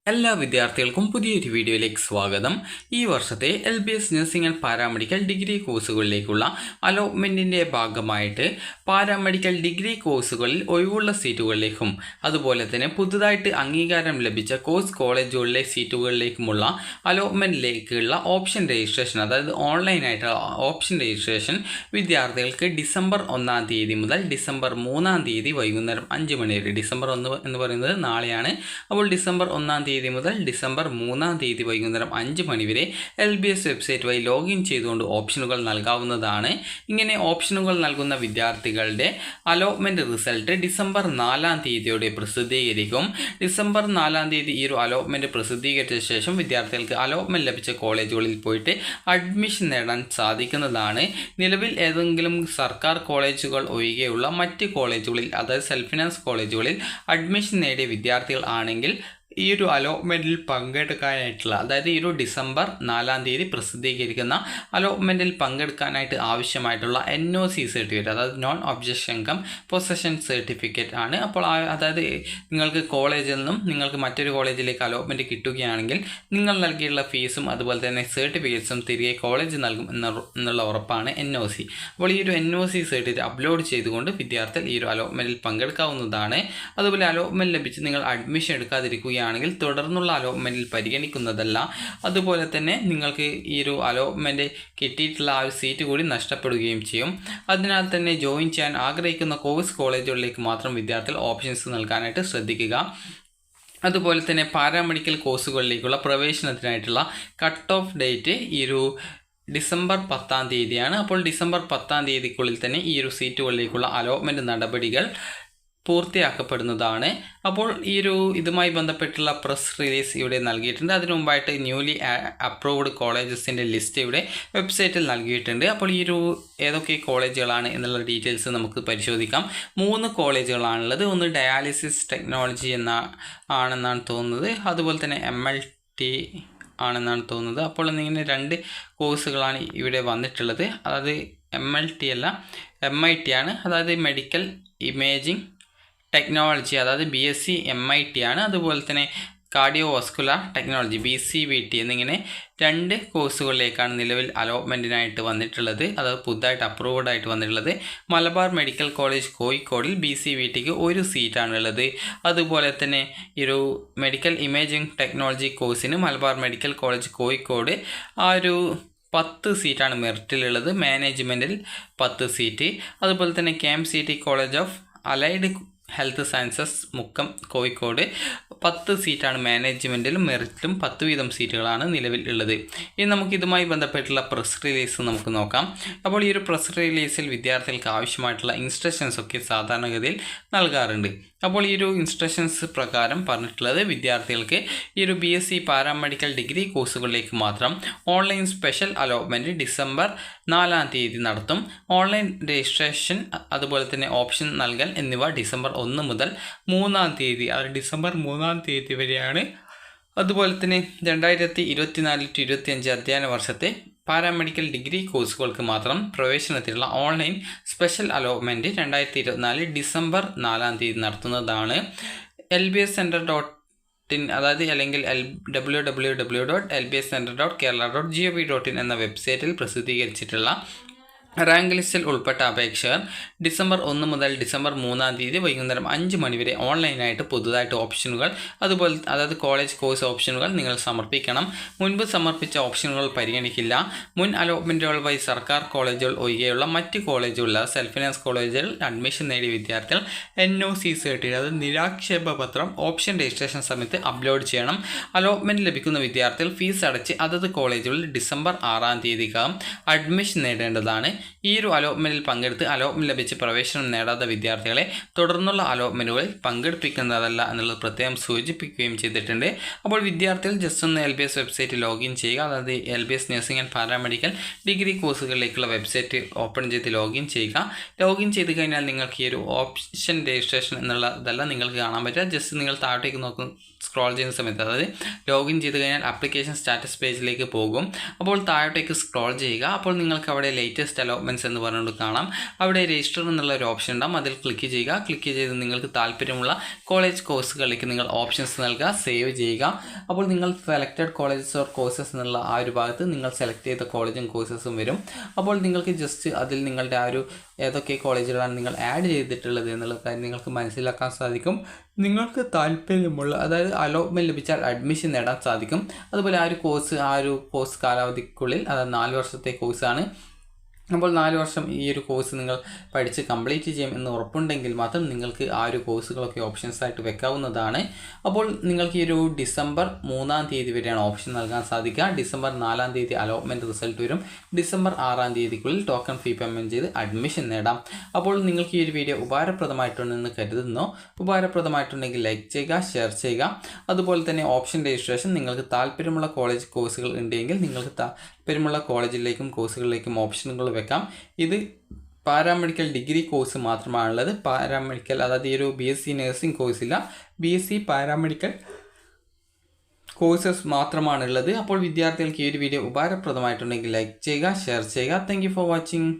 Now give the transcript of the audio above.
എല്ലാ വിദ്യാർത്ഥികൾക്കും പുതിയൊരു വീഡിയോയിലേക്ക് സ്വാഗതം. ഈ വർഷത്തെ LBS nursing and paramedical degree കോഴ്സുകളിലേക്കുള്ള അലോട്ട്മെൻറ്റിൻ്റെ ഭാഗമായിട്ട് പാരാമെഡിക്കൽ ഡിഗ്രി കോഴ്സുകളിൽ ഒഴിവുള്ള സീറ്റുകളിലേക്കും അതുപോലെ തന്നെ പുതുതായിട്ട് അംഗീകാരം ലഭിച്ച കോളേജുകളിലെ സീറ്റുകളിലേക്കുമുള്ള അലോട്ട്മെൻറ്റിലേക്കുള്ള ഓപ്ഷൻ രജിസ്ട്രേഷൻ, അതായത് ഓൺലൈനായിട്ടുള്ള ഓപ്ഷൻ രജിസ്ട്രേഷൻ വിദ്യാർത്ഥികൾക്ക് ഡിസംബർ 1 തീയതി മുതൽ ഡിസംബർ 3 വൈകുന്നേരം 5 മണി വരെ. ഡിസംബർ 1 എന്ന് പറയുന്നത് നാളെയാണ്. അപ്പോൾ ഡിസംബർ 1 തീയതി മുതൽ ഡിസംബർ 3 വൈകുന്നേരം 5 മണി വരെ LBS വെബ്സൈറ്റ് വഴി ലോഗിൻ ചെയ്തുകൊണ്ട് ഓപ്ഷനുകൾ നൽകാവുന്നതാണ്. ഇങ്ങനെ ഓപ്ഷനുകൾ നൽകുന്ന വിദ്യാർത്ഥികളുടെ അലോട്ട്മെൻറ്റ് റിസൾട്ട് ഡിസംബർ 4 പ്രസിദ്ധീകരിക്കും. ഡിസംബർ 4 ഈ ഒരു അലോട്ട്മെൻറ്റ് പ്രസിദ്ധീകരിച്ച ശേഷം വിദ്യാർത്ഥികൾക്ക് അലോട്ട്മെൻറ്റ് ലഭിച്ച കോളേജുകളിൽ പോയിട്ട് അഡ്മിഷൻ നേടാൻ സാധിക്കുന്നതാണ്. നിലവിൽ ഏതെങ്കിലും സർക്കാർ കോളേജുകൾ ഒഴികെയുള്ള മറ്റ് കോളേജുകളിൽ, അതായത് സെൽഫ് ഫിനാൻസ് കോളേജുകളിൽ അഡ്മിഷൻ നേടിയ വിദ്യാർത്ഥികൾ ആണെങ്കിൽ ഈ ഒരു അലോട്ട്മെൻറ്റിൽ പങ്കെടുക്കാനായിട്ടുള്ള, അതായത് ഈ ഒരു ഡിസംബർ 4 പ്രസിദ്ധീകരിക്കുന്ന അലോട്ട്മെൻറ്റിൽ പങ്കെടുക്കാനായിട്ട് ആവശ്യമായിട്ടുള്ള NOC സർട്ടിഫിക്കറ്റ്, അതായത് non objection cum possession certificate ആണ്. അപ്പോൾ അതായത് നിങ്ങൾക്ക് കോളേജിൽ നിന്നും നിങ്ങൾക്ക് മറ്റൊരു കോളേജിലേക്ക് അലോട്ട്മെൻറ്റ് കിട്ടുകയാണെങ്കിൽ നിങ്ങൾ നൽകിയുള്ള ഫീസും അതുപോലെ തന്നെ സർട്ടിഫിക്കറ്റ്സും തിരികെ കോളേജ് നൽകും എന്നുള്ള ഉറപ്പാണ് NOC. അപ്പോൾ ഈ ഒരു NOC സർട്ടിഫിക്കറ്റ് അപ്ലോഡ് ചെയ്തുകൊണ്ട് വിദ്യാർത്ഥികൾ ഈ ഒരു അലോട്ട്മെൻറ്റിൽ പങ്കെടുക്കാവുന്നതാണ്. അതുപോലെ അലോട്ട്മെൻറ്റ് ലഭിച്ച് നിങ്ങൾ അഡ്മിഷൻ എടുക്കാതിരിക്കുകയാണെങ്കിൽ തുടർന്നുള്ള അലോട്ട്മെൻറ്റിൽ പരിഗണിക്കുന്നതല്ല. അതുപോലെ തന്നെ നിങ്ങൾക്ക് ഈ ഒരു അലോട്ട്മെൻറ്റ് കിട്ടിയിട്ടുള്ള ആ ഒരു സീറ്റ് കൂടി നഷ്ടപ്പെടുകയും ചെയ്യും. അതിനാൽ തന്നെ ജോയിൻ ചെയ്യാൻ ആഗ്രഹിക്കുന്ന കോളേജുകളിലേക്ക് മാത്രം വിദ്യാർത്ഥികൾ ഓപ്ഷൻസ് നൽകാനായിട്ട് ശ്രദ്ധിക്കുക. അതുപോലെ തന്നെ പാരാമെഡിക്കൽ കോഴ്സുകളിലേക്കുള്ള പ്രവേശനത്തിനായിട്ടുള്ള കട്ട് ഓഫ് ഡേറ്റ് ഈ ഒരു ഡിസംബർ 10 അപ്പോൾ ഡിസംബർ 10 തന്നെ ഈ ഒരു സീറ്റുകളിലേക്കുള്ള അലോട്ട്മെൻറ്റ് നടപടികൾ പൂർത്തിയാക്കപ്പെടുന്നതാണ്. അപ്പോൾ ഈ ഒരു ഇതുമായി ബന്ധപ്പെട്ടുള്ള പ്രസ് റിലീസ് ഇവിടെ നൽകിയിട്ടുണ്ട്. അതിനു മുമ്പായിട്ട് ന്യൂലി അപ്രൂവ്ഡ് കോളേജസിൻ്റെ ലിസ്റ്റ് ഇവിടെ വെബ്സൈറ്റിൽ നൽകിയിട്ടുണ്ട്. അപ്പോൾ ഈ ഒരു ഏതൊക്കെ കോളേജുകളാണ് എന്നുള്ള ഡീറ്റെയിൽസ് നമുക്ക് പരിശോധിക്കാം. 3 കോളേജുകളാണുള്ളത്. ഒന്ന് ഡയാലിസിസ് ടെക്നോളജി ആണെന്നാണ് തോന്നുന്നത്. അതുപോലെ തന്നെ MLT ആണെന്നാണ് തോന്നുന്നത്. അപ്പോൾ ഇങ്ങനെ 2 കോഴ്സുകളാണ് ഇവിടെ വന്നിട്ടുള്ളത്. അതായത് MLT അല്ല, MIT ആണ്. അതായത് മെഡിക്കൽ ഇമേജിംഗ് ടെക്നോളജി, അതായത് BSc MIT ആണ്. അതുപോലെ തന്നെ കാർഡിയോവാസ്കുലർ ടെക്നോളജി BCVT എന്നിങ്ങനെ 2 കോഴ്സുകളിലേക്കാണ് നിലവിൽ അലോട്ട്മെൻറ്റിനായിട്ട് വന്നിട്ടുള്ളത്. അതായത് പുതുതായിട്ട് അപ്രൂവ്ഡ് ആയിട്ട് വന്നിട്ടുള്ളത്. മലബാർ മെഡിക്കൽ കോളേജ് കോഴിക്കോടിൽ BCVTക്ക് 1 സീറ്റാണുള്ളത്. അതുപോലെ തന്നെ ഈ ഒരു മെഡിക്കൽ ഇമേജിംഗ് ടെക്നോളജി കോഴ്സിന് മലബാർ മെഡിക്കൽ കോളേജ് കോഴിക്കോട് ആ ഒരു 10 സീറ്റാണ് മെറിറ്റിലുള്ളത്. മാനേജ്മെൻറ്റിൽ 10 സീറ്റ്. അതുപോലെ തന്നെ KMCT college of allied health sciences Mukkam Kozhikode 10 സീറ്റാണ് മാനേജ്മെൻറ്റിലും മെറിറ്റിലും 10 വീതം സീറ്റുകളാണ് നിലവിൽ ഉള്ളത്. ഇനി നമുക്ക് ഇതുമായി ബന്ധപ്പെട്ടുള്ള പ്രസ് റിലീസ് നമുക്ക് നോക്കാം. അപ്പോൾ ഈ ഒരു പ്രസ് റിലീസിൽ വിദ്യാർത്ഥികൾക്ക് ആവശ്യമായിട്ടുള്ള ഇൻസ്ട്രക്ഷൻസ് ഒക്കെ സാധാരണഗതിയിൽ നൽകാറുണ്ട്. അപ്പോൾ ഈ ഒരു ഇൻസ്ട്രക്ഷൻസ് പ്രകാരം പറഞ്ഞിട്ടുള്ളത് വിദ്യാർത്ഥികൾക്ക് ഈ ഒരു BSc പാരാമെഡിക്കൽ ഡിഗ്രി കോഴ്സുകളിലേക്ക് മാത്രം ഓൺലൈൻ സ്പെഷ്യൽ അലോട്ട്മെൻറ്റ് ഡിസംബർ 4 നടത്തും. ഓൺലൈൻ രജിസ്ട്രേഷൻ അതുപോലെ തന്നെ ഓപ്ഷൻ നൽകൽ എന്നിവ ഡിസംബർ 1 മുതൽ 3 അത് ഡിസംബർ 3 വരെയാണ്. അതുപോലെ തന്നെ 2024-25 അധ്യയന വർഷത്തെ പാരാമെഡിക്കൽ ഡിഗ്രി കോഴ്സുകൾക്ക് മാത്രം പ്രവേശനത്തിനുള്ള ഓൺലൈൻ സ്പെഷ്യൽ അലോട്ട്മെൻറ്റ് 2024 ഡിസംബർ 4 നടത്തുന്നതാണ്. LBScenter.in അതായത് അല്ലെങ്കിൽ www.lbscenter.kerala.gov.in എന്ന വെബ്സൈറ്റിൽ പ്രസിദ്ധീകരിച്ചിട്ടുള്ള റാങ്ക് ലിസ്റ്റിൽ ഉൾപ്പെട്ട അപേക്ഷകർ ഡിസംബർ 1 മുതൽ ഡിസംബർ 3 വൈകുന്നേരം 5 മണി വരെ ഓൺലൈനായിട്ട് പുതുതായിട്ട് ഓപ്ഷനുകൾ അതായത് കോളേജ് കോഴ്സ് ഓപ്ഷനുകൾ നിങ്ങൾ സമർപ്പിക്കണം. മുൻപ് സമർപ്പിച്ച ഓപ്ഷനുകൾ പരിഗണിക്കില്ല. മുൻ അലോട്ട്മെൻറ്റുകൾ വഴി സർക്കാർ കോളേജുകൾ ഒഴികെയുള്ള മറ്റ് കോളേജുകളിൽ സെൽഫ് ഫിനാൻസ് കോളേജുകളിൽ അഡ്മിഷൻ നേടിയ വിദ്യാർത്ഥികൾ NOC സർട്ടിഫിക്കറ്റ്, അതായത് നിരാക്ഷേപ പത്രം ഓപ്ഷൻ രജിസ്ട്രേഷൻ സമയത്ത് അപ്ലോഡ് ചെയ്യണം. അലോട്ട്മെൻറ്റ് ലഭിക്കുന്ന വിദ്യാർത്ഥികൾ ഫീസ് അടച്ച് അതത് കോളേജുകളിൽ ഡിസംബർ 6 അഡ്മിഷൻ നേടേണ്ടതാണ്. ഈ ഒരു അലോട്ട്മെൻറ്റിൽ പങ്കെടുത്ത് അലോട്ട്മെൻറ്റ് ലഭിച്ച് പ്രവേശനം നേടാത്ത വിദ്യാർത്ഥികളെ തുടർന്നുള്ള അലോട്ട്മെൻറ്റുകളിൽ പങ്കെടുപ്പിക്കുന്നതല്ല എന്നുള്ളത് പ്രത്യേകം സൂചിപ്പിക്കുകയും ചെയ്തിട്ടുണ്ട്. അപ്പോൾ വിദ്യാർത്ഥികൾ ജസ്റ്റ് ഒന്ന് LBS വെബ്സൈറ്റ് ലോഗിൻ ചെയ്യുക. അതായത് LBS nursing and paramedical degree കോഴ്സുകളിലേക്കുള്ള വെബ്സൈറ്റ് ഓപ്പൺ ചെയ്ത് ലോഗിൻ ചെയ്യുക. ലോഗിൻ ചെയ്ത് കഴിഞ്ഞാൽ നിങ്ങൾക്ക് ഈ ഒരു ഓപ്ഷൻ രജിസ്ട്രേഷൻ എന്നുള്ളതല്ല നിങ്ങൾക്ക് കാണാൻ പറ്റുക. ജസ്റ്റ് നിങ്ങൾ താഴേക്ക് നോക്കുന്ന സ്ക്രോൾ ചെയ്യുന്ന സമയത്ത്, അതായത് ലോഗിൻ ചെയ്ത് കഴിഞ്ഞാൽ ആപ്ലിക്കേഷൻ സ്റ്റാറ്റസ് പേജിലേക്ക് പോകും. അപ്പോൾ താഴോട്ടേക്ക് സ്ക്രോൾ ചെയ്യുക. അപ്പോൾ നിങ്ങൾക്ക് അവിടെ ലേറ്റസ്റ്റ് അലോട്ട്മെൻറ്റ്സ് എന്ന് പറഞ്ഞുകൊണ്ട് കാണാം. അവിടെ രജിസ്റ്റർ എന്നുള്ള ഒരു ഓപ്ഷൻ ഉണ്ടാകും. അതിൽ ക്ലിക്ക് ചെയ്യുക. ക്ലിക്ക് ചെയ്ത് നിങ്ങൾക്ക് താല്പര്യമുള്ള കോളേജ് കോഴ്സുകളിലേക്ക് നിങ്ങൾ ഓപ്ഷൻസ് നൽകുക, സേവ് ചെയ്യുക. അപ്പോൾ നിങ്ങൾ സെലക്റ്റഡ് കോളേജസ് ഓർ കോഴ്സസ് എന്നുള്ള ആ ഒരു ഭാഗത്ത് നിങ്ങൾ സെലക്ട് ചെയ്ത കോളേജും കോഴ്സസും വരും. അപ്പോൾ നിങ്ങൾക്ക് ജസ്റ്റ് അതിൽ നിങ്ങളുടെ ആ ഒരു ഏതൊക്കെ കോളേജുകളാണ് നിങ്ങൾ ആഡ് ചെയ്തിട്ടുള്ളത് എന്നുള്ള കാര്യം നിങ്ങൾക്ക് മനസ്സിലാക്കാൻ സാധിക്കും. നിങ്ങൾക്ക് താല്പര്യമുള്ള, അതായത് അലോട്ട്മെൻറ്റ് ലഭിച്ചാൽ അഡ്മിഷൻ നേടാൻ സാധിക്കും. അതുപോലെ ആ ഒരു കോഴ്സ് കാലാവധിക്കുള്ളിൽ, അതായത് 4 വർഷത്തെ കോഴ്സാണ്. അപ്പോൾ 4 വർഷം ഈ ഒരു കോഴ്സ് നിങ്ങൾ പഠിച്ച് കംപ്ലീറ്റ് ചെയ്യും എന്ന് ഉറപ്പുണ്ടെങ്കിൽ മാത്രം നിങ്ങൾക്ക് ആ ഒരു കോഴ്സുകളൊക്കെ ഓപ്ഷൻസ് ആയിട്ട് വെക്കാവുന്നതാണ്. അപ്പോൾ നിങ്ങൾക്ക് ഈ ഒരു ഡിസംബർ 3-ാം തീയതി വരെയാണ് ഓപ്ഷൻ നൽകാൻ സാധിക്കുക. ഡിസംബർ 4-ാം തീയതി അലോട്ട്മെൻറ്റ് റിസൾട്ട് വരും. ഡിസംബർ 6-ാം തീയതിക്കുള്ളിൽ ടോക്കൺ ഫീ പേയ്മെൻറ്റ് ചെയ്ത് അഡ്മിഷൻ നേടാം. അപ്പോൾ നിങ്ങൾക്ക് ഈ ഒരു വീഡിയോ ഉപകാരപ്രദമായിട്ടുണ്ടെന്ന് കരുതുന്നു. ഉപകാരപ്രദമായിട്ടുണ്ടെങ്കിൽ ലൈക്ക് ചെയ്യുക, ഷെയർ ചെയ്യുക. അതുപോലെ തന്നെ ഓപ്ഷൻ രജിസ്ട്രേഷൻ, നിങ്ങൾക്ക് താല്പര്യമുള്ള കോളേജ് കോഴ്സുകൾ ഉണ്ടെങ്കിൽ നിങ്ങൾക്ക് താല്പര്യമുള്ള കോളേജിലേക്കും കോഴ്സുകളിലേക്കും ഓപ്ഷനുകൾ വെക്കാം. ഇത് പാരാമെഡിക്കൽ ഡിഗ്രി കോഴ്സ് മാത്രമാണുള്ളത്. പാരാമെഡിക്കൽ, അതായത് ഈ ഒരു BSc നഴ്സിംഗ് കോഴ്സില്ല, BSc പാരാമെഡിക്കൽ കോഴ്സസ് മാത്രമാണുള്ളത്. അപ്പോൾ വിദ്യാർത്ഥികൾക്ക് ഈ ഒരു വീഡിയോ ഉപകാരപ്രദമായിട്ടുണ്ടെങ്കിൽ ലൈക്ക് ചെയ്യുക, ഷെയർ ചെയ്യുക. Thank you for watching.